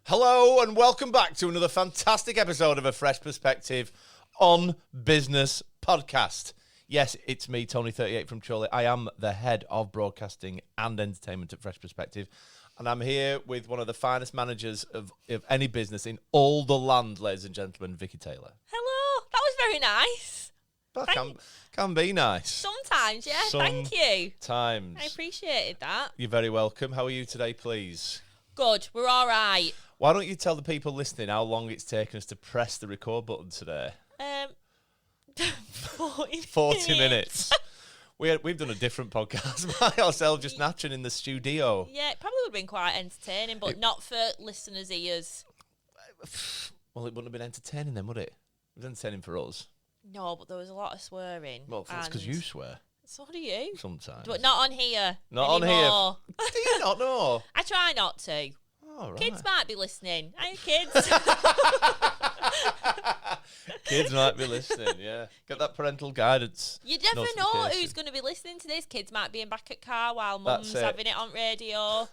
Hello and welcome back to another fantastic episode of A Fresh Perspective on Business podcast. Yes, it's me, Tony38 from Chorley. I am the head of broadcasting and entertainment at Fresh Perspective, and I'm here with one of the finest managers of any business in all the land, ladies and gentlemen, Vicky Taylor. Hello, that was very nice. That can be nice. Sometimes, yeah, thank you. Sometimes. I appreciated that. You're very welcome. How are you today, please? Good, we're all right. Why don't you tell the people listening how long it's taken us to press the record button today? 40 minutes. We've done a different podcast by ourselves, just nattering in the studio. Yeah, it probably would have been quite entertaining, but not for listeners' ears. Well, it wouldn't have been entertaining then, would it? It was entertaining for us. No, but there was a lot of swearing. Well, that's because you swear. So do you. Sometimes. But not on here. Not anymore. on here. Do you not know? I try not to. Oh, right. Kids might be listening. Hey, kids. Kids might be listening, yeah. Get that parental guidance. You never know who's going to be listening to this. Kids might be in back at car while mum's having it on radio.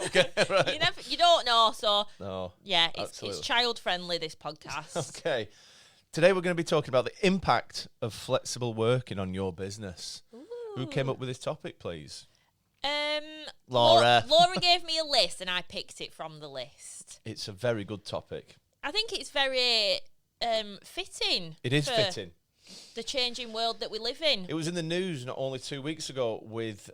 Okay, right. You don't know, so no, yeah, it's child friendly, this podcast. Okay. Today we're going to be talking about the impact of flexible working on your business. Ooh. Who came up with this topic, please? Laura. Laura gave me a list and I picked it from the list. It's a very good topic. I think it's very fitting. It is fitting. The changing world that we live in. It was in the news not only 2 weeks ago with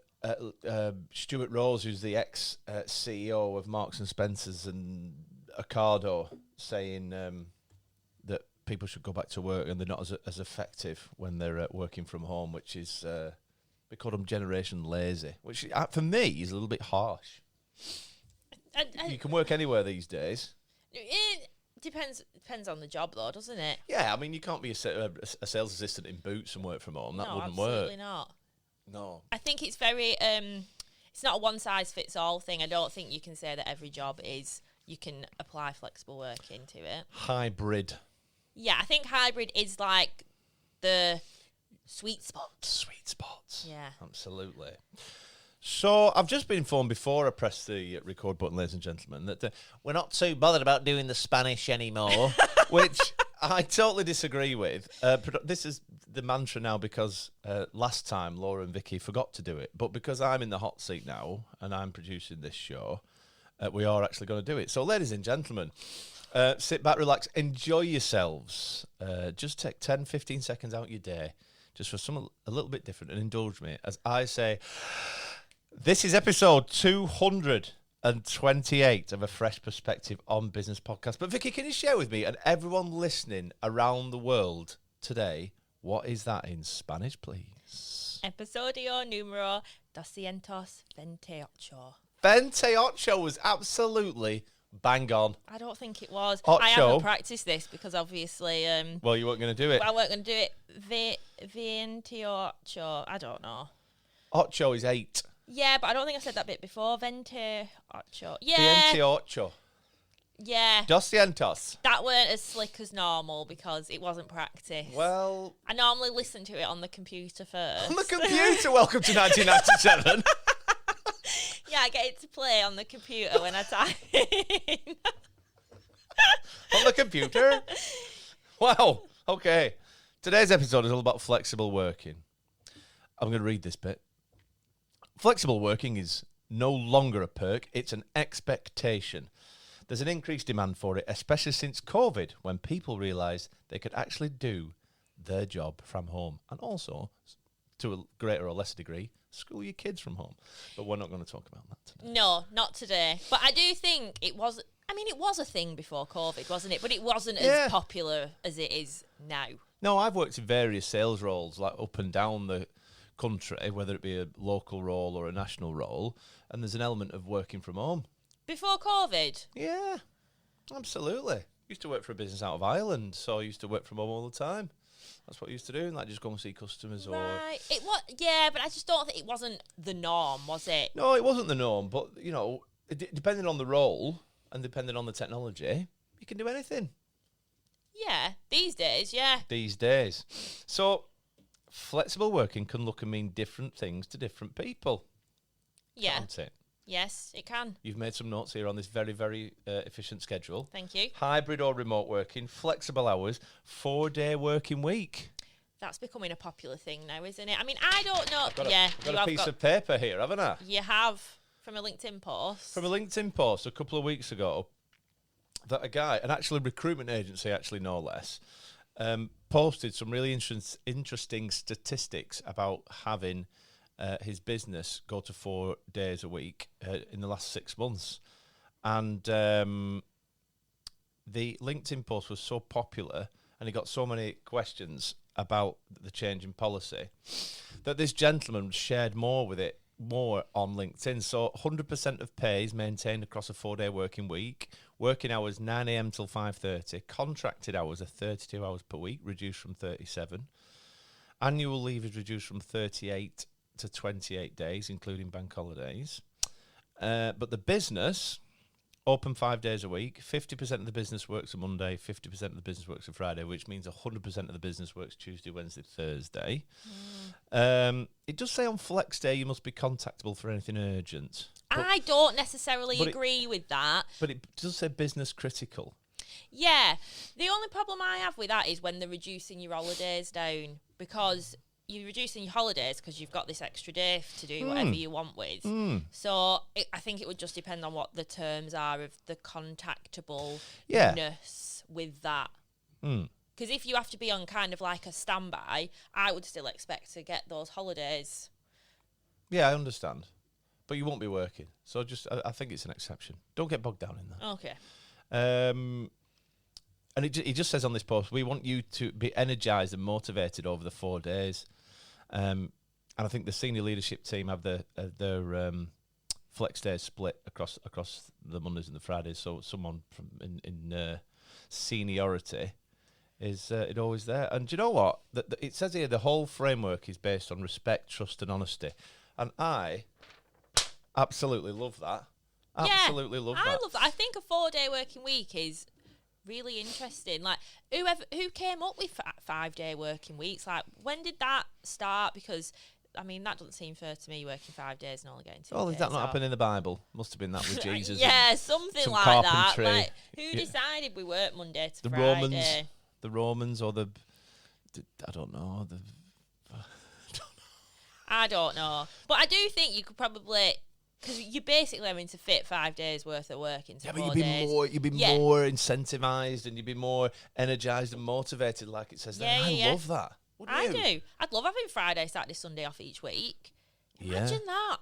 Stuart Rose, who's the ex-CEO of Marks and Spencer's and Ocado, saying that people should go back to work and they're not as effective when they're working from home, which is... we call them generation lazy, which for me is a little bit harsh. You can work anywhere these days. It depends on the job, though, doesn't it? Yeah, I mean, you can't be a sales assistant in boots and work from home. That wouldn't work. Absolutely not. No. I think it's very... it's not a one-size-fits-all thing. I don't think you can say that every job is... You can apply flexible working to it. Hybrid. Yeah, I think hybrid is like the... Sweet spots. Yeah. Absolutely. So, I've just been informed before I press the record button, ladies and gentlemen, that we're not too bothered about doing the Spanish anymore, which I totally disagree with. This is the mantra now because last time Laura and Vicky forgot to do it, but because I'm in the hot seat now and I'm producing this show, we are actually going to do it. So, ladies and gentlemen, sit back, relax, enjoy yourselves. Just take 10, 15 seconds out of your day. Just for something a little bit different, and indulge me as I say, this is episode 228 of A Fresh Perspective on Business podcast. But Vicky, can you share with me and everyone listening around the world today, what is that in Spanish, please? Episodio número 228. 28 was absolutely bang on. I don't think it was. Ocho. I haven't practiced this because obviously... well, you weren't going to do it. I weren't going to do it. 28. I don't know. Ocho is 8. Yeah, but I don't think I said that bit before. 28. Yeah. 28. Yeah. 200. That weren't as slick as normal because it wasn't practiced. Well... I normally listen to it on the computer first. On the computer? Welcome to 1997. Yeah, I get it to play on the computer when I type in. On the computer? Wow. Okay. Today's episode is all about flexible working. I'm going to read this bit. Flexible working is no longer a perk, it's an expectation. There's an increased demand for it, especially since COVID, when people realised they could actually do their job from home. And also, to a greater or lesser degree, school your kids from home. But we're not going to talk about that today. No, not today. But I do think it was... I mean, it was a thing before COVID, wasn't it? But it wasn't as popular as it is now. No, I've worked in various sales roles, like up and down the country, whether it be a local role or a national role, and there's an element of working from home. Before COVID? Yeah, absolutely. Used to work for a business out of Ireland, so I used to work from home all the time. That's what I used to do, like just go and see customers. Right. It was, yeah, but I just don't think it wasn't the norm, was it? No, it wasn't the norm, but, you know, depending on the role and depending on the technology, you can do anything. Yeah, these days, yeah. These days. So, flexible working can look and mean different things to different people. Yeah. Can't it? Yes, it can. You've made some notes here on this very, very efficient schedule. Thank you. Hybrid or remote working, flexible hours, 4-day working week. That's becoming a popular thing now, isn't it? I mean, I don't know. I've got you a have piece of paper here, haven't I? You have, from a LinkedIn post. From a LinkedIn post a couple of weeks ago, that a guy, an actually recruitment agency, actually no less, posted some really interesting statistics about having his business go to 4 days a week in the last 6 months. And the LinkedIn post was so popular and he got so many questions about the change in policy that this gentleman shared more on LinkedIn. So 100% of pay is maintained across a 4-day working week. Working hours 9 a.m. till 5:30. Contracted hours are 32 hours per week, reduced from 37. Annual leave is reduced from 38 to 28 days, including bank holidays. But the business, open 5 days a week. 50% of the business works on Monday, 50% of the business works on Friday, which means 100% of the business works Tuesday, Wednesday, Thursday. It does say on Flex Day you must be contactable for anything urgent. I don't necessarily agree with that. But it does say business critical. Yeah. The only problem I have with that is when they're reducing your holidays down, because you're reducing your holidays because you've got this extra day to do whatever you want with. So I think it would just depend on what the terms are of the contactableness with that. Because if you have to be on kind of like a standby, I would still expect to get those holidays. Yeah, I understand. But you won't be working. So I think it's an exception. Don't get bogged down in that. Okay. And he just says on this post, we want you to be energised and motivated over the 4 days. And I think the senior leadership team have their flex days split across the Mondays and the Fridays. So someone from in seniority is always there. And do you know what? It says here the whole framework is based on respect, trust, and honesty. And I absolutely love that. Absolutely love that. I love that. I think a 4-day working week is really interesting. Like, who came up with 5-day working weeks? Like, when did that start? Because I mean, that doesn't seem fair to me, working 5 days and only getting 2 days. Oh, did that not happen in the Bible? Must have been that with Jesus. Yeah, something some like carpentry. that. Like, who decided we work Monday to The Friday? Romans, or I don't know. I don't know. But I do think you could probably, because you're basically having to fit 5 days worth of work into 4 days. You'd be more incentivized and you'd be more energised and motivated, like it says there. I love that. I do. I'd love having Friday, Saturday, Sunday off each week. Imagine that.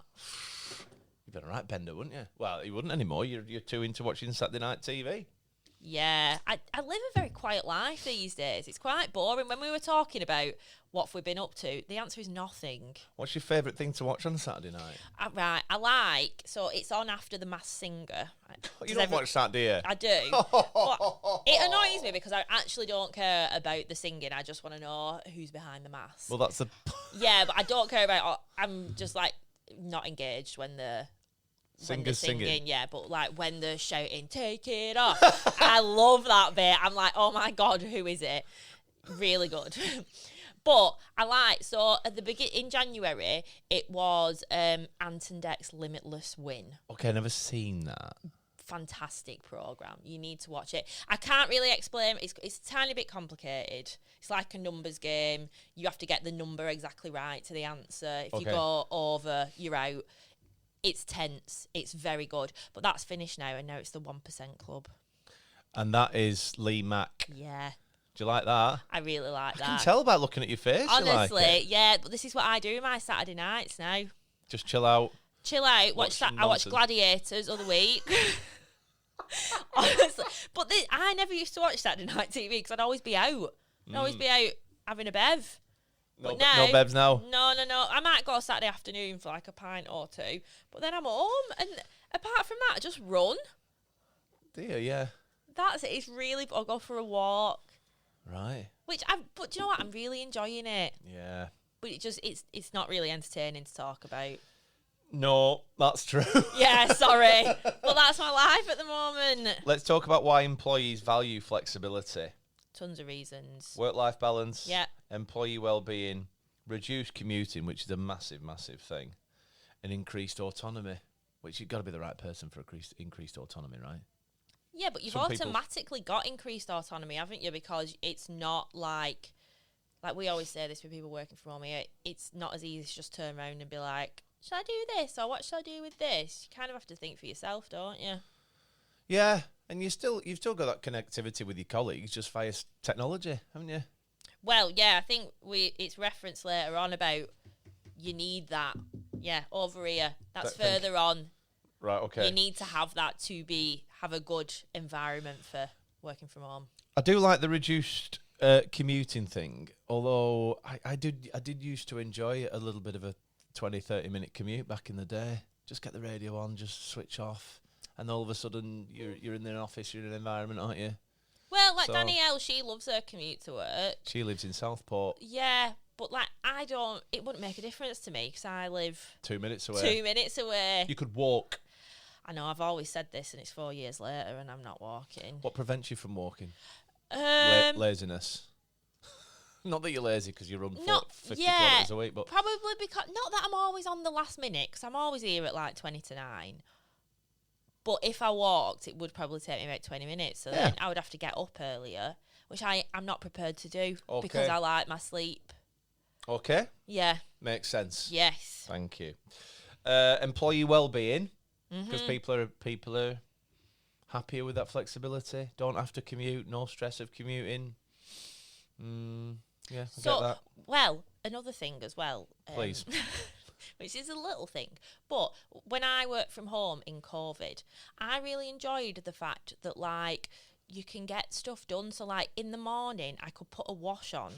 You'd be a right bender, wouldn't you? Well, you wouldn't anymore. You're too into watching Saturday night TV. Yeah, I live a very quiet life these days. It's quite boring. When we were talking about what we've been up to, the answer is nothing. What's your favourite thing to watch on a Saturday night? So it's on after The Masked Singer. You don't watch that, do you? I do. But it annoys me because I actually don't care about the singing. I just want to know who's behind the mask. Well, that's the... Yeah, but I don't care about... I'm just, like, not engaged when the... Singers singing. Yeah, but like when they're shouting, take it off. I love that bit. I'm like, oh my God, who is it? Really good. But so at the beginning, in January, it was Ant and Dec's Limitless Win. Okay, I've never seen that. Fantastic programme. You need to watch it. I can't really explain. It's a tiny bit complicated. It's like a numbers game. You have to get the number exactly right to the answer. If you go over, you're out. It's tense. It's very good. But that's finished now, and now it's the 1% Club. And that is Lee Mack. Yeah. Do you like that? I really like that. I can tell by looking at your face. Honestly, you like it. Yeah. But this is what I do my Saturday nights now. Just chill out. I watch Gladiators the other week. Honestly. But I never used to watch Saturday night TV because I'd always be out. I'd always be out having a bev. No bevs now? No. I might go Saturday afternoon for like a pint or two, but then I'm home. And apart from that, I just run. Do you? Yeah. That's it. It's really... I'll go for a walk. Right. But do you know what? I'm really enjoying it. Yeah. But it's not really entertaining to talk about. No, that's true. Yeah, sorry. But that's my life at the moment. Let's talk about why employees value flexibility. Tons of reasons. Work-life balance. Yeah. Employee well-being. Reduced commuting, which is a massive, massive thing. And increased autonomy. which you've got to be the right person for increased autonomy, right? Yeah, but you've automatically got increased autonomy, haven't you? Because it's not like we always say this with people working from home here, it's not as easy to just turn around and be like, should I do this or what should I do with this? You kind of have to think for yourself, don't you? Yeah, and you've still got that connectivity with your colleagues just via technology, haven't you? Well, yeah, I think it's referenced later on about you need that. Yeah, over here. That's further on. Right, okay. You need to have that to have a good environment for working from home. I do like the reduced commuting thing, although I did used to enjoy a little bit of a 20-30 minute commute back in the day. Just get the radio on, just switch off, and all of a sudden you're in an office, you're in an environment, aren't you? Well, like Danielle, she loves her commute to work. She lives in Southport. Yeah, but like I don't. It wouldn't make a difference to me because I live 2 minutes away. 2 minutes away. You could walk. I know. I've always said this, and it's 4 years later, and I'm not walking. What prevents you from walking? Laziness. Not that you're lazy because you run 50 kilometres a week, but probably because not that I'm always on the last minute because I'm always here at like 20 to 9. But if I walked, it would probably take me about 20 minutes. So then I would have to get up earlier, which I'm not prepared to do because I like my sleep. Okay. Yeah. Makes sense. Yes. Thank you. Employee well-being, because people are happier with that flexibility. Don't have to commute. No stress of commuting. Yeah, I get that. Well, another thing as well. Please. Which is a little thing. But when I worked from home in COVID, I really enjoyed the fact that, like, you can get stuff done. So, like, in the morning, I could put a wash on.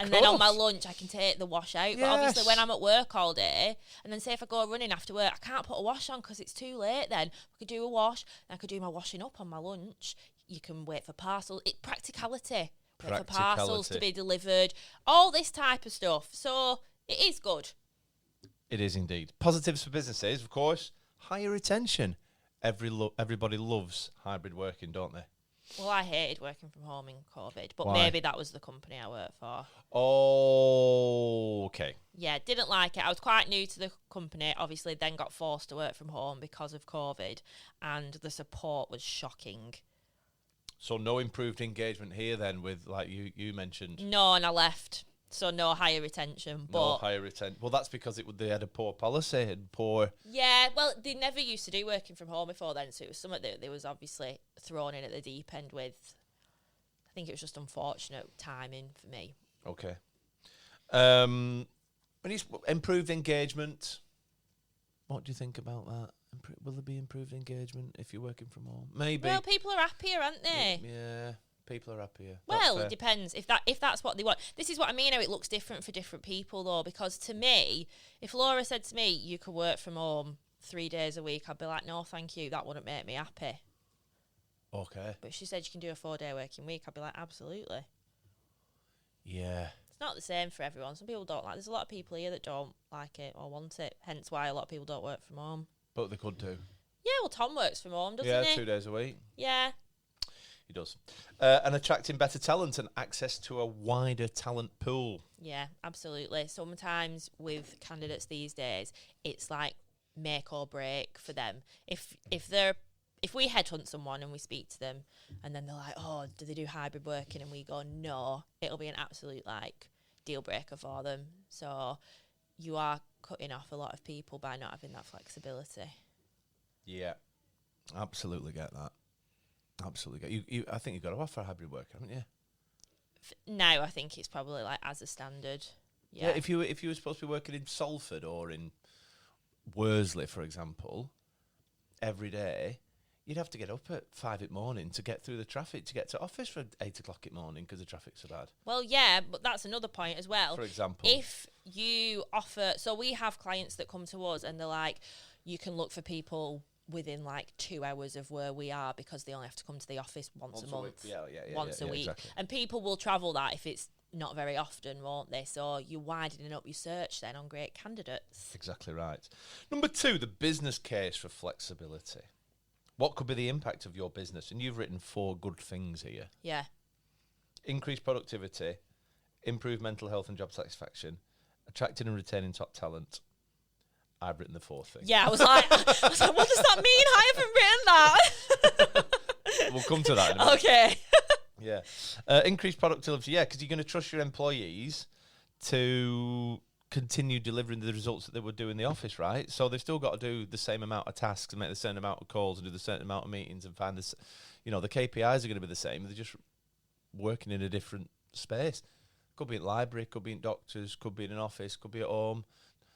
And then on my lunch, I can take the wash out. Yes. But obviously, when I'm at work all day, and then say if I go running after work, I can't put a wash on because it's too late then. I could do a wash, and I could do my washing up on my lunch. You can wait for parcels. Practicality. Wait for parcels to be delivered. All this type of stuff. So, it is good. It is indeed. Positives for businesses, of course. Higher retention. Everybody loves hybrid working, don't they? Well, I hated working from home in COVID, but Why? maybe that was the company I worked for. Oh, okay. Yeah, didn't like it. I was quite new to the company, obviously, then got forced to work from home because of COVID, and the support was shocking. So no improved engagement here then with, like you mentioned? No, and I left. So no higher retention. No higher retention. Well, that's because they had a poor policy and poor... Yeah, well, they never used to do working from home before then, so it was something that they was obviously thrown in at the deep end with. I think it was just unfortunate timing for me. Okay. When you improved engagement, what do you think about that? Will there be improved engagement if you're working from home? Maybe. Well, people are happier, aren't they? Yeah. People are happier. Well, it depends if that's what they want. This is what I mean, how it looks different for different people, though, because to me, if Laura said to me, you could work from home 3 days a week, I'd be like, no, thank you, that wouldn't make me happy. Okay. But if she said you can do a 4-day working week, I'd be like, absolutely. Yeah. It's not the same for everyone. Some people don't like. There's a lot of people here that don't like it or want it, hence why a lot of people don't work from home. But they could do. Yeah, well, Tom works from home, doesn't he? Yeah, 2 days a week. Yeah. He does. And attracting better talent and access to a wider talent pool. Yeah, absolutely. Sometimes with candidates these days, it's like make or break for them. If we headhunt someone and we speak to them and then they're like, oh, do they do hybrid working? And we go, no, it'll be an absolute like deal breaker for them. So you are cutting off a lot of people by not having that flexibility. Yeah, absolutely get that. Absolutely. You I think you've got to offer hybrid work, haven't you? Now I think it's probably like as a standard. Yeah. If you were supposed to be working in Salford or in Worsley, for example, every day, you'd have to get up at 5 a.m. to get through the traffic to get to office for 8 o'clock in the morning because the traffic's so bad. Well, yeah, but that's another point as well. For example, if you offer, so we have clients that come to us and they're like, you can look for people within like 2 hours of where we are because they only have to come to the office once a month. Once a week. Exactly. And people will travel that if it's not very often, won't they? So you're widening up your search then on great candidates. Exactly right. Number 2, the business case for flexibility. What could be the impact of your business? And you've written 4 good things here. Yeah. Increased productivity, improved mental health and job satisfaction, attracting and retaining top talent, I've written the fourth thing. Yeah, I was like, what does that mean? I haven't written that. We'll come to that in a minute. Okay. Yeah. Increased productivity, yeah, because you're going to trust your employees to continue delivering the results that they would do in the office, right? So they've still got to do the same amount of tasks and make the same amount of calls and do the same amount of meetings and find this, the KPIs are going to be the same. They're just working in a different space. Could be in library, could be in doctors, could be in an office, could be at home.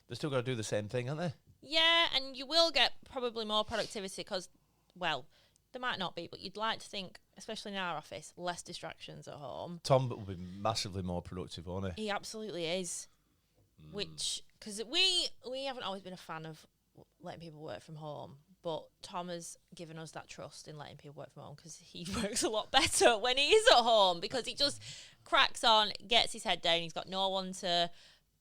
They're still got to do the same thing, aren't they? Yeah, and you will get probably more productivity because, well, there might not be, but you'd like to think, especially in our office, less distractions at home. Tom will be massively more productive, won't he? He absolutely is. Which, because we haven't always been a fan of letting people work from home, but Tom has given us that trust in letting people work from home because he works a lot better when he is at home because he just cracks on, gets his head down, he's got no one to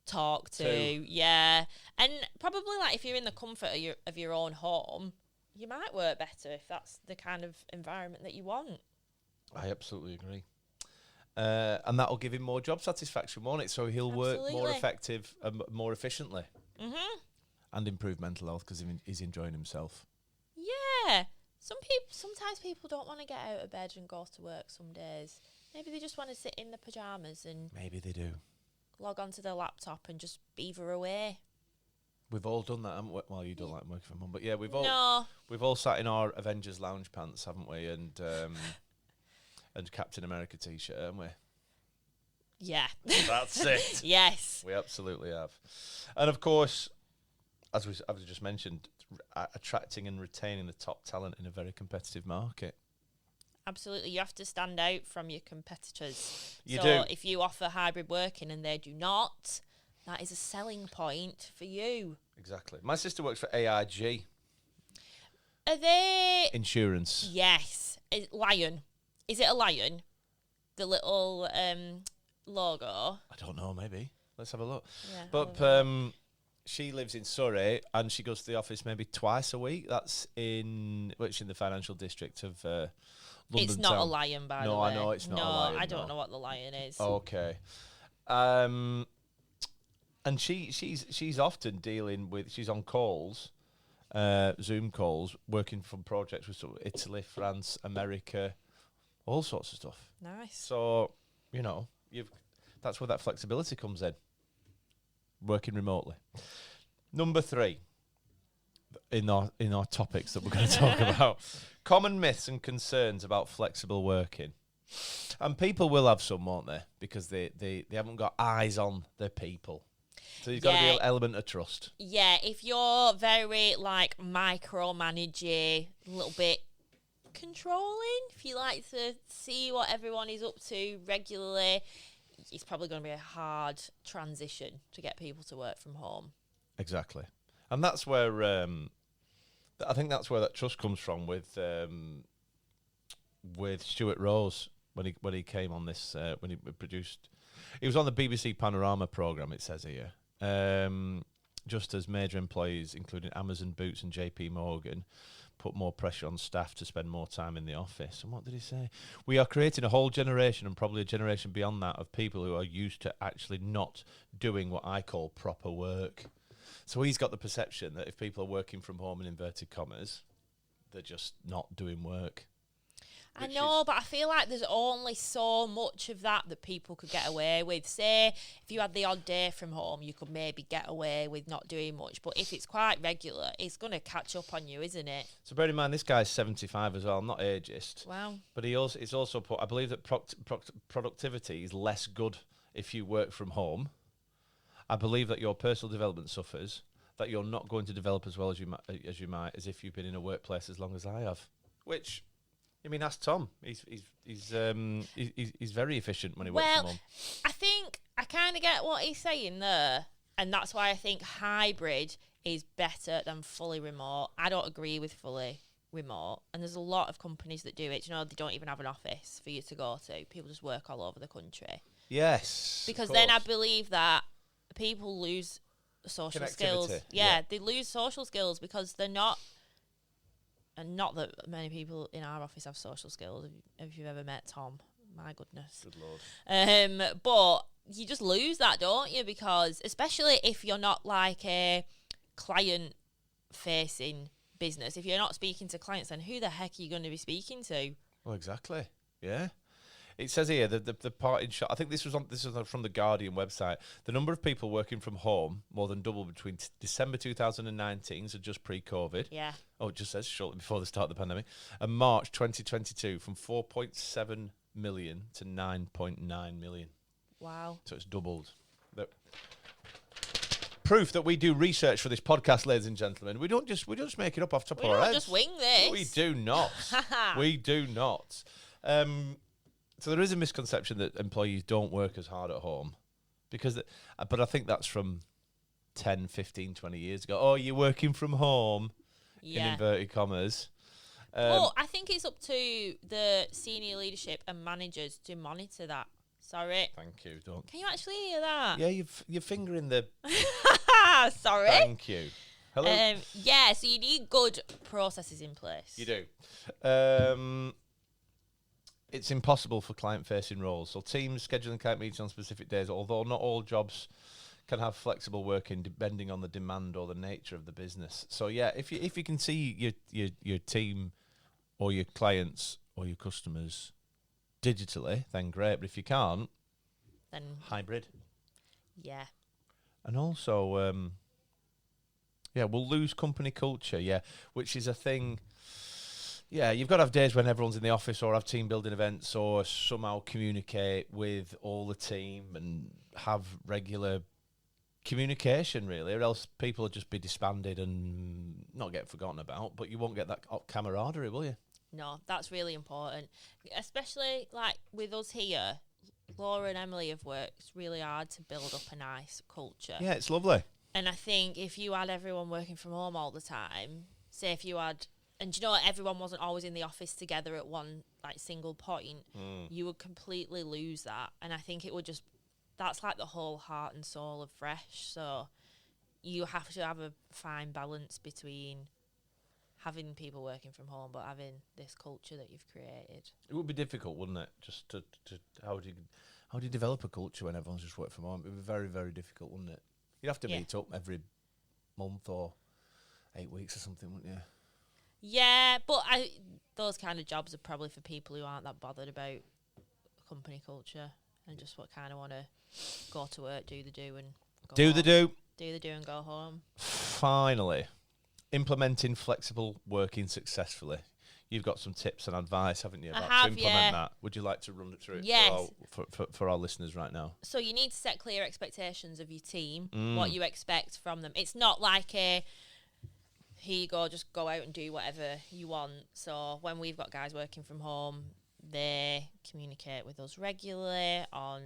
talk to. Yeah. And probably like if you're in the comfort of your own home, you might work better if that's the kind of environment that you want. I absolutely agree. And that'll give him more job satisfaction, won't it? So he'll work more effective and more efficiently. Mm-hmm. And improve mental health because he's enjoying himself. Yeah. Sometimes people don't want to get out of bed and go to work some days. Maybe they just want to sit in their pyjamas and... Maybe they do. Log onto their laptop and just beaver away. We've all done that, haven't we? Well, you don't like working from home, but yeah, we've all sat in our Avengers lounge pants, haven't we? And Captain America t-shirt, haven't we? Yeah. That's it. Yes. We absolutely have. And of course, as we just mentioned, attracting and retaining the top talent in a very competitive market. Absolutely. You have to stand out from your competitors. You do. So if you offer hybrid working and they do not, that is a selling point for you. Exactly. My sister works for AIG. Are they... Insurance. Yes. Lion. Is it a lion? The little logo? I don't know, maybe. Let's have a look. Yeah, but she lives in Surrey and she goes to the office maybe twice a week. That's in the financial district of London It's not town. a lion, by the way. No, I know it's not a lion. No, I don't know what the lion is. Okay. And she's often dealing with... She's on calls, Zoom calls, working from projects with sort of Italy, France, America... all sorts of stuff. Nice. So, that's where that flexibility comes in. Working remotely. Number 3 in our topics that we're going to talk about. Common myths and concerns about flexible working. And people will have some, won't they? Because they haven't got eyes on their people. So you've got to be an element of trust. Yeah, if you're very micromanaging, a little bit controlling, if you like to see what everyone is up to regularly, it's probably going to be a hard transition to get people to work from home. Exactly. And that's where I think that's where that trust comes from with Stuart Rose when he came on this when he produced. He was on the BBC Panorama programme, it says here. Just as major employees, including Amazon, Boots and JP Morgan, put more pressure on staff to spend more time in the office. And what did he say? We are creating a whole generation, and probably a generation beyond that, of people who are used to actually not doing what I call proper work. So he's got the perception that if people are working from home in inverted commas, they're just not doing work. I know, but I feel like there's only so much of that people could get away with. Say, if you had the odd day from home, you could maybe get away with not doing much. But if it's quite regular, it's going to catch up on you, isn't it? So bear in mind, this guy's 75 as well, not ageist. Wow. But he's also put, I believe that productivity is less good if you work from home. I believe that your personal development suffers, that you're not going to develop as well as you might as if you've been in a workplace as long as I have. Which... I mean, ask Tom. He's very efficient when he works from home. I think I kind of get what he's saying there, and that's why I think hybrid is better than fully remote. I don't agree with fully remote, and there's a lot of companies that do it. They don't even have an office for you to go to. People just work all over the country. Yes, because then I believe that people lose social skills. Yeah, they lose social skills because they're not. And not that many people in our office have social skills. If you've ever met Tom, my goodness. Good Lord. But you just lose that, don't you? Because especially if you're not like a client-facing business. If you're not speaking to clients, then who the heck are you going to be speaking to? Well, exactly. Yeah. It says here the part in shot. I think this was from the Guardian website. The number of people working from home more than doubled between December 2019, so just pre-COVID. Yeah. Oh, it just says shortly before the start of the pandemic, and March 2022 from 4.7 million to 9.9 million. Wow. So it's doubled. Proof that we do research for this podcast, ladies and gentlemen. We don't just make it up off the top of our heads. We don't just wing this. We do not. We do not. So there is a misconception that employees don't work as hard at home, but I think that's from 10, 15, 20 years ago. Oh, you're working from home, in inverted commas. Well, I think it's up to the senior leadership and managers to monitor that. Sorry. Thank you. Don't. Can you actually hear that? Yeah, your finger in the. Sorry. Thank you. Hello. Yeah, so you need good processes in place. You do. It's impossible for client-facing roles. So teams scheduling client meetings on specific days, although not all jobs can have flexible working depending on the demand or the nature of the business. So yeah, if you can see your team or your clients or your customers digitally, then great. But if you can't, then hybrid. Yeah. And also, we'll lose company culture. Yeah, which is a thing. Yeah, you've got to have days when everyone's in the office or have team building events or somehow communicate with all the team and have regular communication, really, or else people will just be disbanded and not get forgotten about, but you won't get that camaraderie, will you? No, that's really important, especially like with us here. Laura and Emily have worked really hard to build up a nice culture. Yeah, it's lovely. And I think if you had everyone working from home all the time, say if you had... And do you know what? Everyone wasn't always in the office together at one single point. You would completely lose that. And I think it would just... That's like the whole heart and soul of Fresh. So you have to have a fine balance between having people working from home but having this culture that you've created. It would be difficult, wouldn't it? Just to how do you develop a culture when everyone's just working from home? It would be very, very difficult, wouldn't it? You'd have to meet up every month or 8 weeks or something, wouldn't you? Yeah, but those kind of jobs are probably for people who aren't that bothered about company culture and just what kind of want to go to work, do the do, and go home. Do the do and go home. Finally, implementing flexible working successfully. You've got some tips and advice, haven't you, to implement that? Would you like to run it through for our listeners right now? So you need to set clear expectations of your team, what you expect from them. It's not like here you go, just go out and do whatever you want. So when we've got guys working from home, they communicate with us regularly on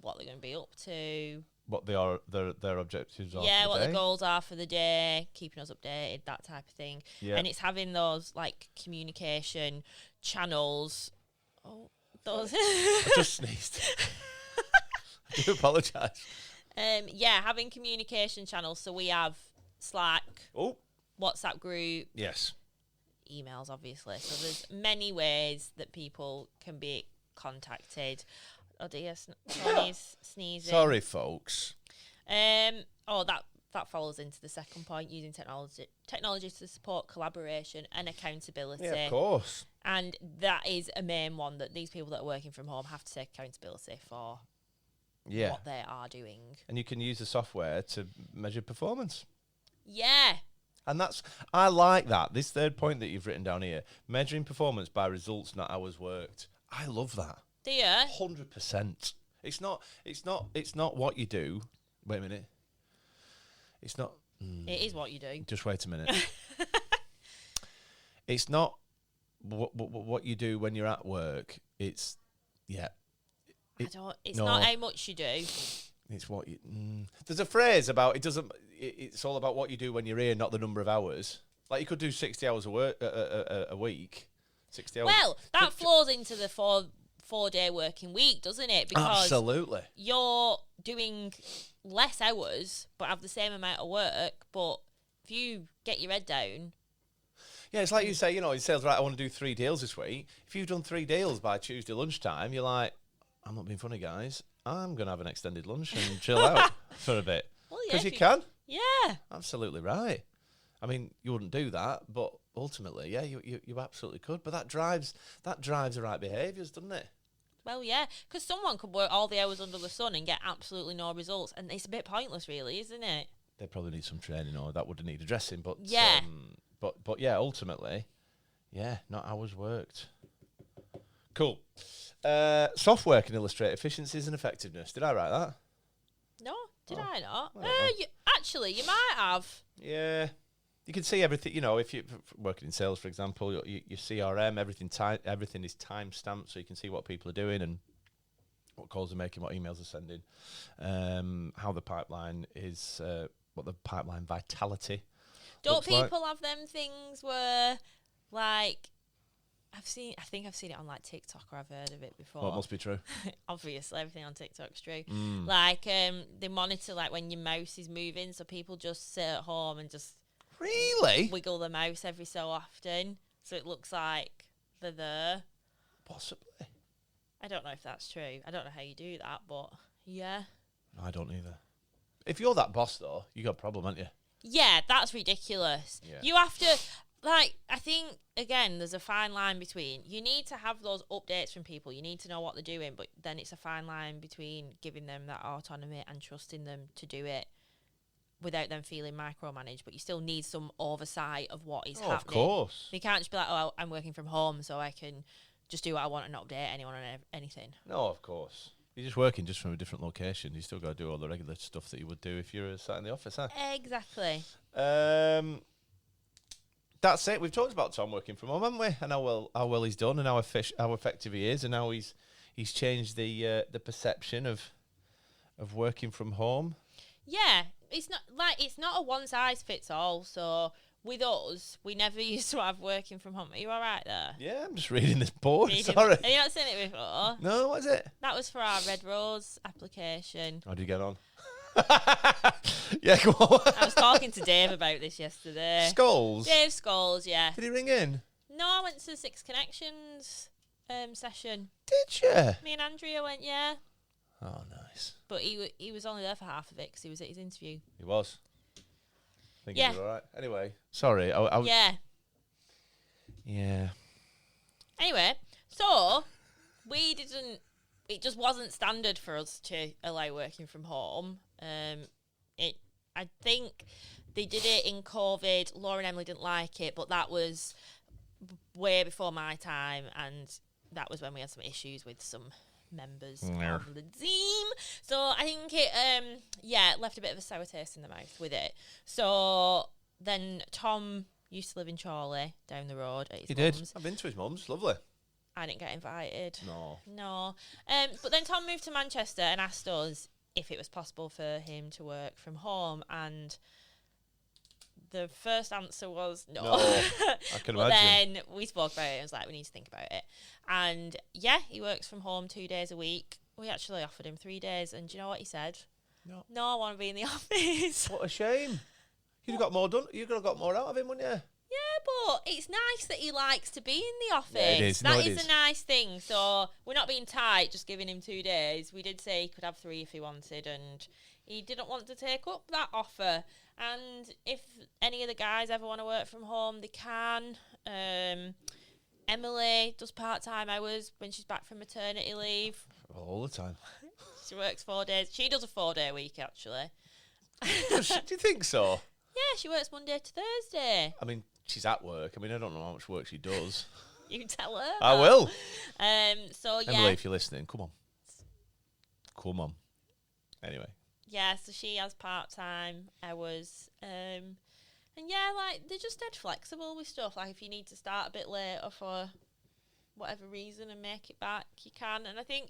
what they're going to be up to, what their objectives are. Yeah, what the goals are for the day, keeping us updated, that type of thing. Yeah. And it's having those communication channels. Oh, those. I just sneezed. I do apologise. Having communication channels. So we have Slack. Oh. WhatsApp group. Yes. Emails, obviously. So there's many ways that people can be contacted. Oh dear, Tony's sneezing. Sorry, folks. That follows into the second point, using technology to support collaboration and accountability. Yeah, of course. And that is a main one, that these people that are working from home have to take accountability for what they are doing. And you can use the software to measure performance. Yeah. And I like that. This third point that you've written down here, measuring performance by results, not hours worked. I love that. Do you? 100%. It's not what you do. Wait a minute. It's not. It is what you do. Just wait a minute. It's not what you do when you're at work. It's It's not how much you do. It's what you. There's a phrase about it doesn't. It's all about what you do when you're here, not the number of hours. Like you could do 60 hours of work a week. 60 hours. Well, that flows into the four-day working week, doesn't it? Because absolutely, you're doing less hours but have the same amount of work. But if you get your head down. Yeah, it's like you say, in sales, right, I want to do 3 deals this week. If you've done 3 deals by Tuesday lunchtime, you're like, I'm not being funny, guys. I'm going to have an extended lunch and chill out for a bit. Because you can. Yeah. Absolutely right. I mean, you wouldn't do that, but ultimately, yeah, you absolutely could. But that drives the right behaviours, doesn't it? Well, yeah, because someone could work all the hours under the sun and get absolutely no results, and it's a bit pointless, really, isn't it? They probably need some training, or that would need addressing. But yeah, but yeah, ultimately, yeah, not hours worked. Cool. Software can illustrate efficiencies and effectiveness. Did I write that? No, did I not? Actually, you might have. Yeah. You can see everything, if you're working in sales, for example, your CRM, everything is time stamped, so you can see what people are doing and what calls they're making, what emails they're sending, how the pipeline is, what the pipeline vitality Don't people like. have them things where, like, I think I've seen it on, like, TikTok, or I've heard of it before. Well, it must be true. Obviously, everything on TikTok's true. Like, they monitor, like, when your mouse is moving, so people just sit at home and just... Really? Wiggle the mouse every so often, so it looks like they're there. Possibly. I don't know if that's true. I don't know how you do that, but yeah. I don't either. If you're that boss, though, you got a problem, haven't you? Yeah, that's ridiculous. Yeah. You have to, like, I think, again, there's a fine line between, you need to have those updates from people. You need to know what they're doing, but then it's a fine line between giving them that autonomy and trusting them to do it without them feeling micromanaged, but you still need some oversight of what is happening. Of course. You can't just be like, oh, I'm working from home, so I can just do what I want and not update anyone on anything. No, of course. You're just working just from a different location. You still got to do all the regular stuff that you would do if you're sat in the office, huh? Exactly. That's it. We've talked about Tom working from home, haven't we? And how well he's done and how effective he is, and how he's changed the perception of working from home. Yeah. It's not a one size fits all. So with us, we never used to have working from home. Are you all right there? Yeah, I'm just reading this board. Sorry. Have you not seen it before? No, what is it? That was for our Red Rose application. How did you get on? Yeah, go on. I was talking to Dave about this yesterday. Scholes? Dave Scholes, yeah. Did he ring in? No, I went to the Six Connections session. Did you? Me and Andrea went, yeah. Oh, nice. But he was only there for half of it because he was at his interview. He was. I think he was all right. Anyway, sorry. I yeah. Yeah. Anyway, so it just wasn't standard for us to allow working from home. I think they did it in COVID. Laura and Emily didn't like it, but that was way before my time, and that was when we had some issues with some members of the team. So I think it left a bit of a sour taste in the mouth with it. So then Tom used to live in Chorley down the road at his mum's. Did. I've been to his mum's. Lovely. I didn't get invited. No. But then Tom moved to Manchester and asked us if it was possible for him to work from home, and the first answer was no. I can but imagine. Then we spoke about it and was like, we need to think about it. And yeah, he works from home 2 days a week. We actually offered him 3 days, and do you know what he said? No, I want to be in the office. What a shame. You'd have got more done. You could have got more out of him, wouldn't you? Yeah, but it's nice that he likes to be in the office. Yeah, it is. That is a nice thing. So we're not being tight, just giving him 2 days. We did say he could have 3 if he wanted, and he didn't want to take up that offer. And if any of the guys ever want to work from home, they can. Emily does part-time hours when she's back from maternity leave. All the time. She works 4 days. She does a 4-day week, actually. Do you think so? Yeah, she works Monday to Thursday. I mean, she's at work. I mean, I don't know how much work she does. You can tell her. I will. So yeah. Emily, if you're listening, come on. Anyway. Yeah, so she has part-time hours. And yeah, like, they're just dead flexible with stuff. Like, if you need to start a bit later for whatever reason and make it back, you can. And I think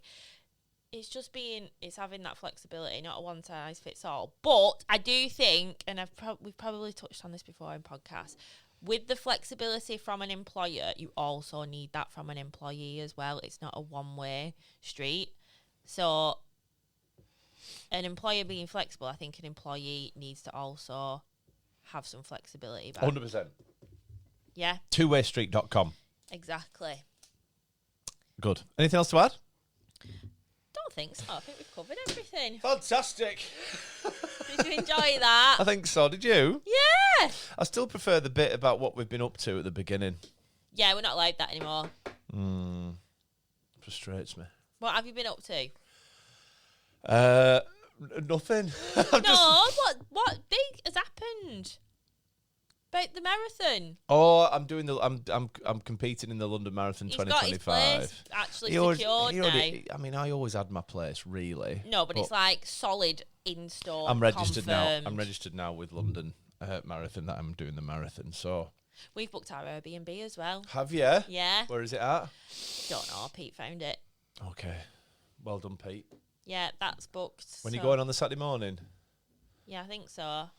it's having that flexibility, not a one-size-fits-all. But I do think, and we've probably touched on this before in podcasts, with the flexibility from an employer, you also need that from an employee as well. It's not a one-way street. So an employer being flexible, I think an employee needs to also have some flexibility back. 100%. Yeah. twowaystreet.com. Exactly. Good. Anything else to add? Don't think so. I think we've covered everything. Fantastic. Did you enjoy that? I think so. Did you? Yeah. I still prefer the bit about what we've been up to at the beginning. Yeah, we're not like that anymore. Frustrates me. What have you been up to? Nothing. What big has happened? About the marathon. Oh, I'm competing in the London Marathon He's 2025. got his place actually secured now. I mean, I always had my place, really. No, but it's like solid in store. I'm registered confirmed. now. I'm registered now with London Marathon that I'm doing the marathon. So we've booked our Airbnb as well. have you? Yeah. Where is it at? Don't know. Pete found it. Okay. Well done, Pete. Yeah, that's booked. When are you going on the Saturday morning? Yeah, I think so.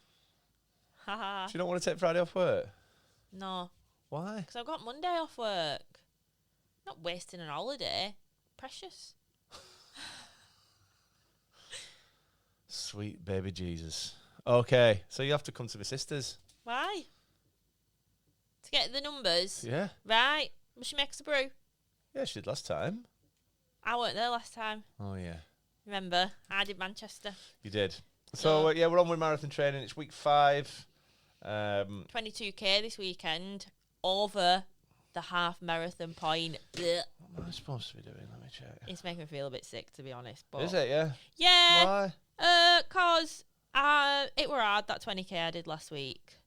Haha. Do you not want to take Friday off work? No. Why? Because I've got Monday off work. Not wasting an holiday. Precious. Sweet baby Jesus. Okay, so you have to come to my sister's. Why? To get the numbers? Yeah. Right. Must she make us a brew? Yeah, she did last time. I weren't there last time. Oh, yeah. Remember? I did Manchester. You did. So, yeah, we're on with marathon training. It's week 5. 22k this weekend over the half marathon point. Blech. What am I supposed to be doing? Let me check. It's making me feel a bit sick, to be honest. But Is it, yeah? yeah. Why? Cause it were hard, that 20k I did last week.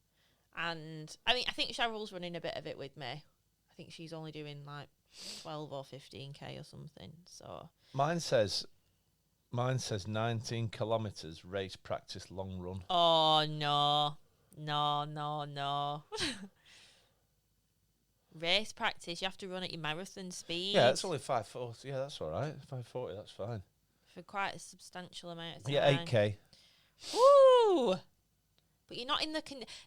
And I mean, I think Cheryl's running a bit of it with me. I think she's only doing like 12 or 15k or something. So Mine says 19 kilometres race practice long run. oh no. Race practice, you have to run at your marathon speed. Yeah, it's only 5:40. Yeah, that's all right. 5:40, that's fine. For quite a substantial amount of time. Yeah, 8k. Woo! But you're not in the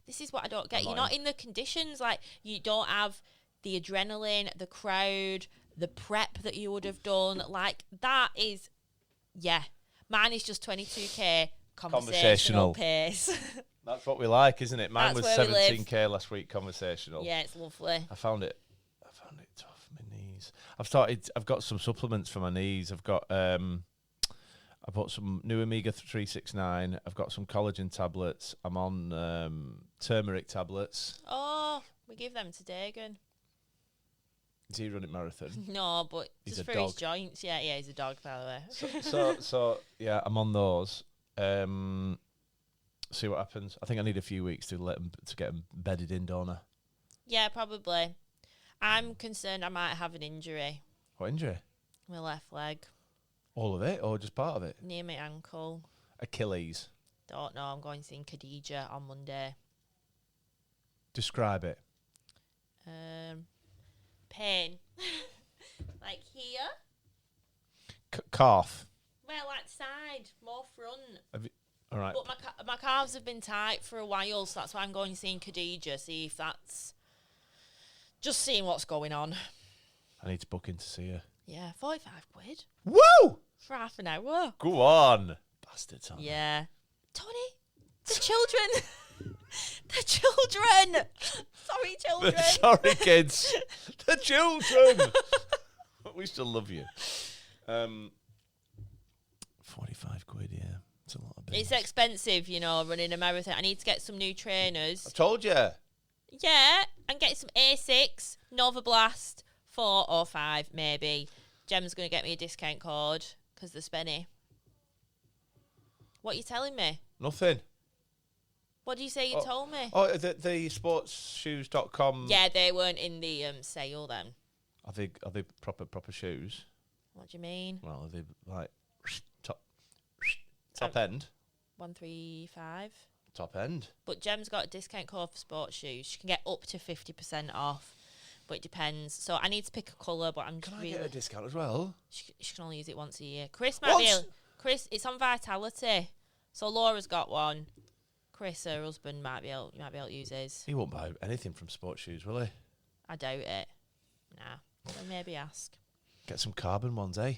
this is what I don't get. You're Annoying. not in the conditions. Like, you don't have the adrenaline, the crowd, the prep that you would have done. Like, that is, yeah. Mine is just 22k conversational pace. That's what we like, isn't it? Mine That's was where we live. 17k last week conversational. Yeah, it's lovely. I found it tough. My knees. I've got some supplements for my knees. I bought some new Omega 369. I've got some collagen tablets. I'm on turmeric tablets. Oh, we give them to Dagan. Is he running marathon? No, but He's just a for his dog. joints. Yeah, he's a dog, by the way. So yeah, I'm on those. See what happens. I think I need a few weeks to get them bedded in, don't I? Yeah, probably. I'm concerned I might have an injury. What injury? My left leg, All of it, or just part of it? near my ankle. Achilles. Don't know. I'm going to see Khadija on Monday. Describe it. Pain. Like here. Calf. Well, like side, more front. All right. But my calves have been tight for a while, so that's why I'm going to see Khadija, see if that's... Just seeing what's going on. I need to book in to see her. Yeah, 45 quid Woo! for half an hour. Go on. Bastards, aren't they? Yeah. Tony, the children. The children. Sorry, children. Sorry, kids. The children. We still love you. 45 quid, yeah. It's a lot of business. It's expensive, running a marathon. I need to get some new trainers. I told you. Yeah, and get some A6, Nova Blast, 4 or 5, maybe. Gem's going to get me a discount code because they're spenny. What are you telling me? Nothing. What do you say you told me? Oh, the sportsshoes.com. Yeah, they weren't in the sale then. Are they proper shoes? What do you mean? Well, are they like top end? 135. Top end. But Gem's got a discount code for sports shoes. She can get up to 50% off, but it depends. So I need to pick a colour, but I'm Can really... I get a discount as well? She can only use it once a year. Chris might be able... Chris, it's on Vitality. So Laura's got one. Chris, her husband, you might be able to use his. He won't buy anything from sports shoes, will he? I doubt it. Nah. So maybe ask. Get some carbon ones, eh?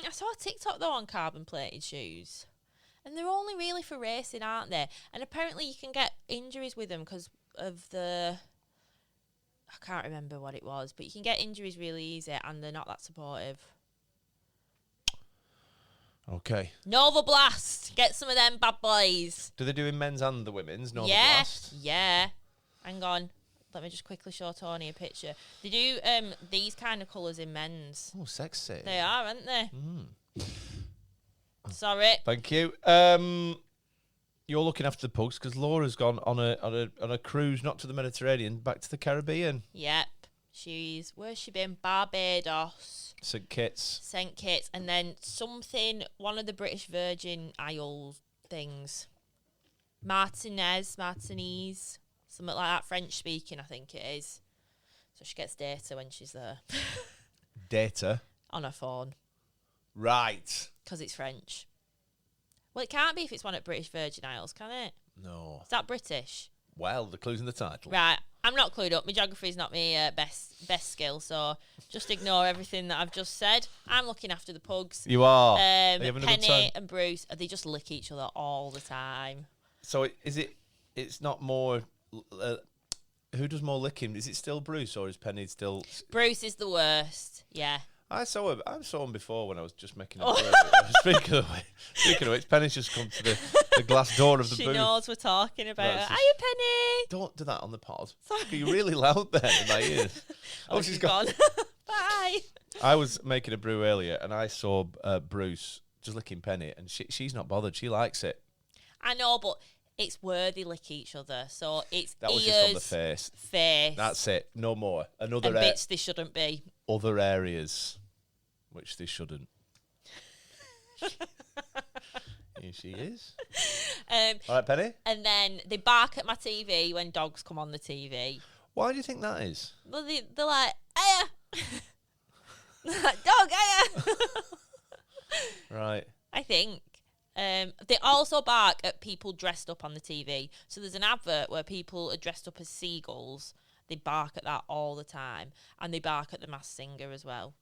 I saw a TikTok, though, on carbon-plated shoes. And they're only really for racing, aren't they? And apparently you can get injuries with them because of the... I can't remember what it was, but you can get injuries really easy and they're not that supportive. Okay. Nova Blast. Get some of them bad boys. Do they do in men's and the women's? Nova Yeah. Blast? Yeah. Hang on. Let me just quickly show Tony a picture. They do these kind of colours in men's. Oh, sexy. They are, aren't they? Mm. Sorry. Thank you. You're looking after the pugs because Laura's gone on a cruise, not to the Mediterranean, back to the Caribbean. Yep. Where's she been? Barbados. St Kitts. St Kitts. And then one of the British Virgin Isles things. Martiniz. Something like that. French speaking, I think it is. So she gets data when she's there. Data? On her phone. Right. Because it's French. Well, it can't be if it's one at British Virgin Isles, can it? No. Is that British? Well, the clue's in the title. Right. I'm not clued up. My geography is not my best skill, so just ignore everything that I've just said. I'm looking after the pugs. You are. Are you having a good time? Penny and Bruce, they just lick each other all the time. So it's not more... who does more licking? Is it still Bruce or is Penny still... Bruce is the worst, yeah. I saw him before when I was just making a burger. Speaking of which, Penny's just come to the glass door of the booth. She knows we're talking about her. Just, Hiya, Penny. Don't do that on the pod. Sorry. You're really loud there in my ears. Oh, she's gone. Bye. I was making a brew earlier and I saw Bruce just licking Penny and she's not bothered. She likes it. I know, but it's where they lick each other. So it's that was ears, just on the face. Face. That's it. No more. And bits they shouldn't be. Other areas which they shouldn't. Here she is. All right, Penny. And then they bark at my TV when dogs come on the TV. Why do you think that is? Well, they're like, "Aya, dog, aya." Right. I think. They also bark at people dressed up on the TV. So there's an advert where people are dressed up as seagulls. They bark at that all the time. And they bark at the Masked Singer as well.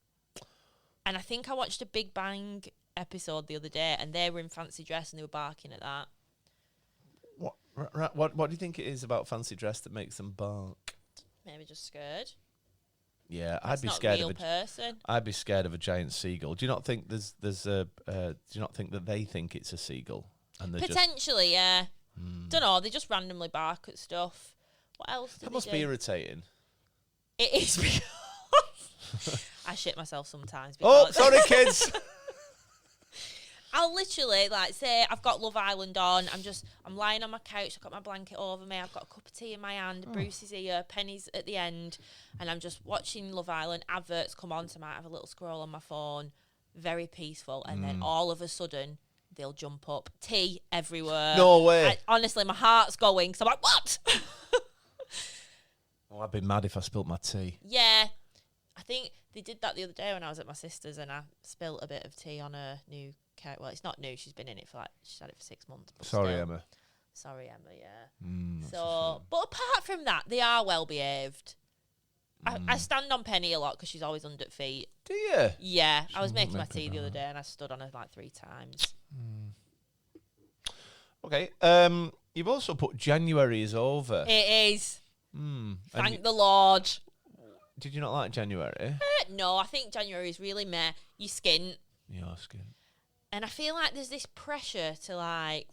And I think I watched a Big Bang episode the other day and they were in fancy dress and they were barking at that. What do you think it is about fancy dress that makes them bark? Maybe just scared. Yeah, I'd be scared of a person. I'd be scared of a giant seagull. Do you not think there's a? Do you not think that they think it's a seagull? And potentially, yeah. Don't know. They just randomly bark at stuff. What else? That must be irritating. It is because I shit myself sometimes. Oh, sorry, kids. I'll literally say I've got Love Island on. I'm lying on my couch. I've got my blanket over me. I've got a cup of tea in my hand. Bruce is here. Penny's at the end, and I'm just watching Love Island. Adverts come on, so I might have a little scroll on my phone. Very peaceful, and then all of a sudden they'll jump up. Tea everywhere. No way. Honestly, my heart's going. So I'm like, what? Oh, I'd be mad if I spilt my tea. Yeah. I think they did that the other day when I was at my sister's and I spilt a bit of tea on her new car. Well, it's not new. She's been in it she's had it for 6 months. But Sorry, still. Emma. Sorry, Emma, yeah. So, but apart from that, they are well behaved. I stand on Penny a lot because she's always under feet. Do you? Yeah. I was making my tea the other day and I stood on her 3 times. Okay. You've also put January is over. It is. Thank the Lord. Did you not like January? No, I think January is really meh. You skint. Your skin. And I feel like there's this pressure to right,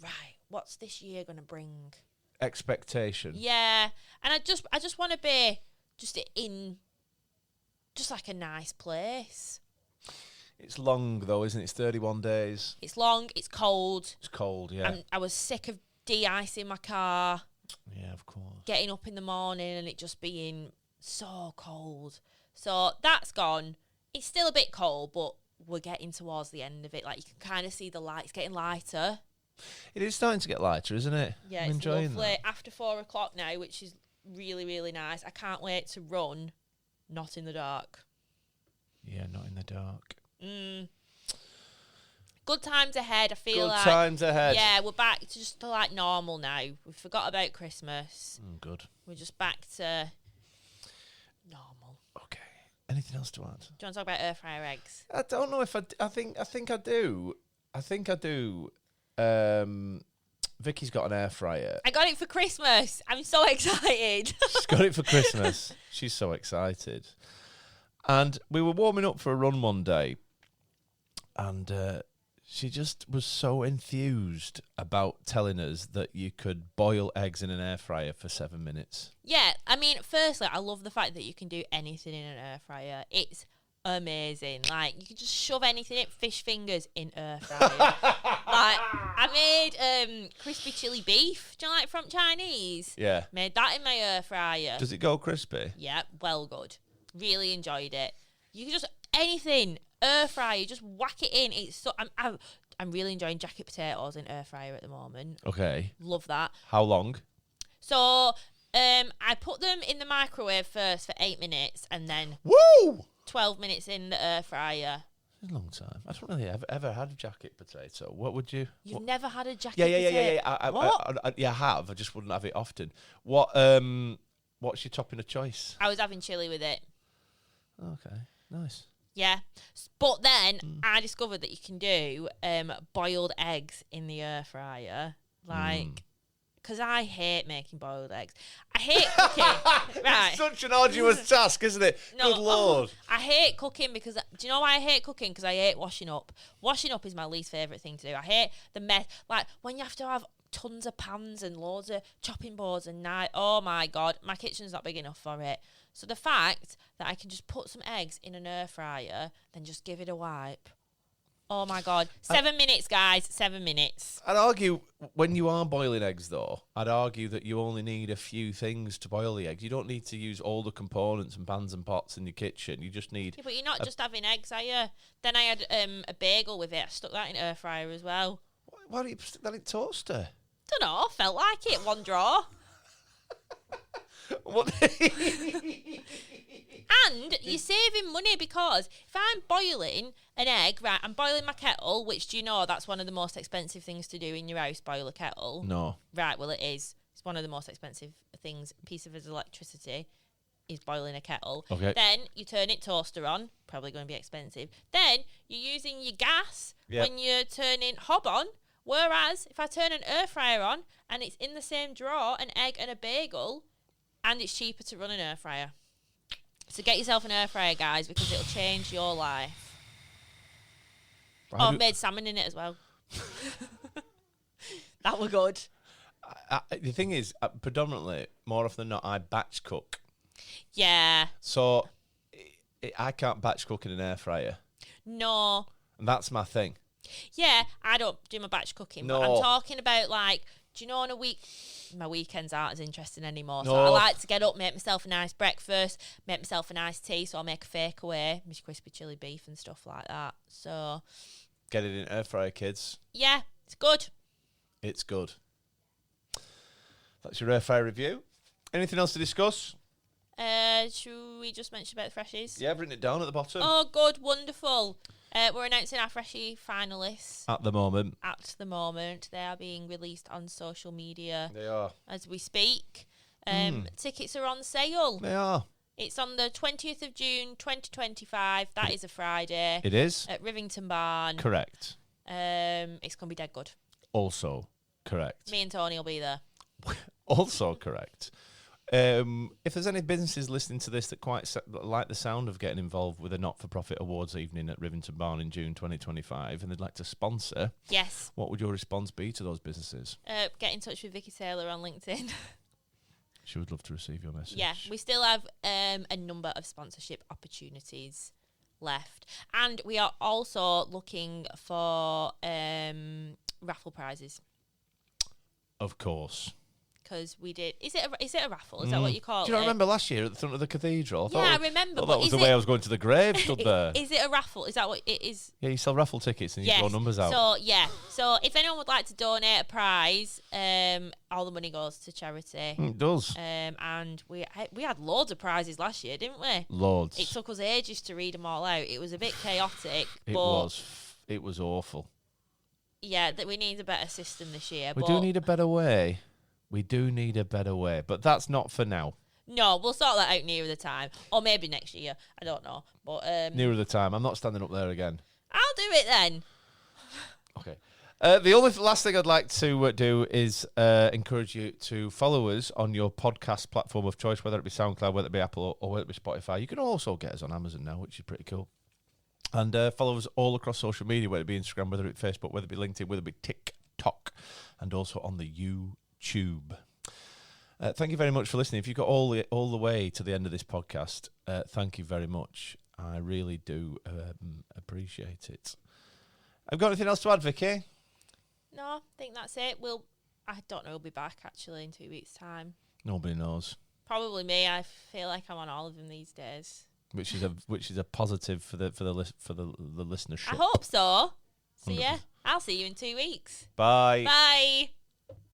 what's this year going to bring? Expectation. Yeah. And I just want to be just like a nice place. It's long though, isn't it? It's 31 days. It's long, it's cold. It's cold, yeah. I was sick of de-icing my car. Yeah, of course. Getting up in the morning and it just being so cold. So that's gone. It's still a bit cold, but we're getting towards the end of it. Like you can kind of see the light. It's getting lighter. It is starting to get lighter, isn't it? Yeah, I'm it's enjoying lovely. that. After 4 o'clock now, which is really, really nice. I can't wait to run, not in the dark. Yeah, not in the dark. Good times ahead. I feel Good like times ahead. Yeah, we're back to just like normal now. We forgot about Christmas. Good. We're just back to normal. Okay. Anything else to add? Do you want to talk about air fryer eggs? I don't know if I think I do. I think I do. Vicky's got an air fryer. I got it for Christmas. I'm so excited. She's got it for Christmas. She's so excited. And we were warming up for a run one day, and She just was so enthused about telling us that you could boil eggs in an air fryer for 7 minutes. Yeah, I mean, firstly, I love the fact that you can do anything in an air fryer. It's amazing. Like, you can just shove anything in, fish fingers in air fryer. Like, I made crispy chili beef. Do you like from Chinese? Yeah. Made that in my air fryer. Does it go crispy? Yeah, well good. Really enjoyed it. You can just anything air fryer, just whack it in. It's so I'm really enjoying jacket potatoes in air fryer at the moment. Okay. Love that. How long? So I put them in the microwave first for 8 minutes, and then Woo! 12 minutes in the air fryer. A long time. I don't really ever had a jacket potato. What would you? You've never had a jacket Yeah. potato? I have. I just wouldn't have it often. What's your topping of choice? I was having chili with it. Okay, nice. Yeah. But then I discovered that you can do boiled eggs in the air fryer. Like, because I hate making boiled eggs. I hate cooking. Right. It's such an arduous task, isn't it? No, Good Lord. I hate cooking because, do you know why I hate cooking? Because I hate washing up. Washing up is my least favourite thing to do. I hate the mess. Like, when you have to have tons of pans and loads of chopping boards and knives. Oh, my God. My kitchen's not big enough for it. So the fact that I can just put some eggs in an air fryer, then just give it a wipe. Oh, my God. 7 minutes, guys. 7 minutes. I'd argue, when you are boiling eggs, though, I'd argue that you only need a few things to boil the eggs. You don't need to use all the components and pans and pots in your kitchen. You just need... Yeah, but you're not just having eggs, are you? Then I had a bagel with it. I stuck that in air fryer as well. Why don't you stick that in toaster? Don't know. Felt like it. One draw. What? And you're saving money because if I'm boiling an egg, right, I'm boiling my kettle, which, do you know, that's one of the most expensive things to do in your house, boil a kettle. No. Right, well, it is. It's one of the most expensive things, piece of electricity, is boiling a kettle. Okay. Then you turn it toaster on, probably going to be expensive. Then you're using your gas when you're turning hob on. Whereas if I turn an air fryer on and it's in the same drawer, an egg and a bagel, and it's cheaper to run an air fryer. So get yourself an air fryer, guys, because it'll change your life. I've made salmon in it as well. That were good. The thing is, predominantly, more often than not, I batch cook. Yeah. So I can't batch cook in an air fryer. No. And that's my thing. Yeah, I don't do my batch cooking, but I'm talking about, like, do you know, on a week, my weekends aren't as interesting anymore. So I like to get up, make myself a nice breakfast, make myself a nice tea, so I'll make a fake away, my crispy chili beef and stuff like that. So get it in air fryer, kids. Yeah, it's good. It's good. That's your air fryer review. Anything else to discuss? Should we just mention about the freshies? Yeah, I've written it down at the bottom. Oh, good, wonderful. We're announcing our freshie finalists. At the moment. They are being released on social media. They are. As we speak. Tickets are on sale. They are. It's on the 20th of June, 2025. That is a Friday. It is. At Rivington Barn. Correct. It's going to be dead good. Also correct. Me and Tony will be there. Also correct. If there's any businesses listening to this that quite like the sound of getting involved with a not-for-profit awards evening at Rivington Barn in June 2025 and they'd like to sponsor, yes, what would your response be to those businesses? Get in touch with Vicky Taylor on LinkedIn. She would love to receive your message. Yeah, we still have a number of sponsorship opportunities left. And we are also looking for raffle prizes. Of course. Because we did. Is it a raffle? Is that what you call it? Do you not remember last year at the front of the cathedral? I remember. That was the way I was going to the grave. Stood there. Is it a raffle? Is that what it is? Yeah, you sell raffle tickets and you draw numbers out. So if anyone would like to donate a prize, all the money goes to charity. It does. And we had loads of prizes last year, didn't we? Loads. It took us ages to read them all out. It was a bit chaotic. It was awful. Yeah, that we need a better system this year. We do need a better way. But that's not for now. No, we'll sort that out nearer the time. Or maybe next year. I don't know. But nearer the time. I'm not standing up there again. I'll do it then. Okay. The only last thing I'd like to do is encourage you to follow us on your podcast platform of choice, whether it be SoundCloud, whether it be Apple, or whether it be Spotify. You can also get us on Amazon now, which is pretty cool. And follow us all across social media, whether it be Instagram, whether it be Facebook, whether it be LinkedIn, whether it be TikTok, and also on the YouTube. Thank you very much for listening. If you got all the way to the end of this podcast, thank you very much. I really do appreciate it. Have you got anything else to add, Vicky? No, I think that's it. I don't know. We'll be back actually in 2 weeks' time. Nobody knows. Probably me. I feel like I'm on all of them these days. Which is a positive for the listenership. I hope so. So yeah, I'll see you in 2 weeks. Bye. Bye.